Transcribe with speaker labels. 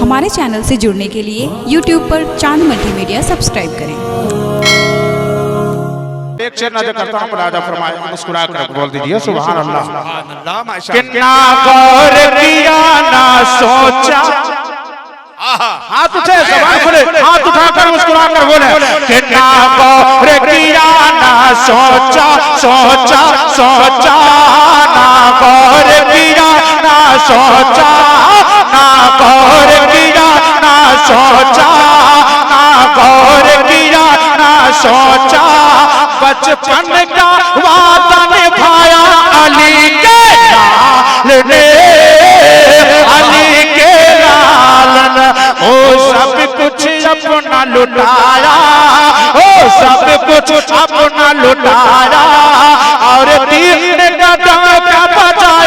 Speaker 1: हमारे चैनल से जुड़ने के लिए YouTube पर चांद मल्टीमीडिया सब्सक्राइब करें।
Speaker 2: एक शेर नजर करता हूँ, राजा फरमाए, मुस्कुरा कर बोल दीजिए सुभान अल्लाह। कितना गौर किया ना सोचा, हाथ उठे जबान खुले, हाथ उठाकर मुस्कुरा कर बोले, कितना गौर किया ना सोचा, सोचा सोचा ना गौर किया ना सोचा, ना गौर किया ना सोचा, ना गौर किया ना सोचा, बचपन का वादा निभाया अली के लाल ने, अली के लाल ने, ओ सब कुछ अपना लुटाया, ओ सब कुछ अपना लुटाया, और तीन गदा का बजाया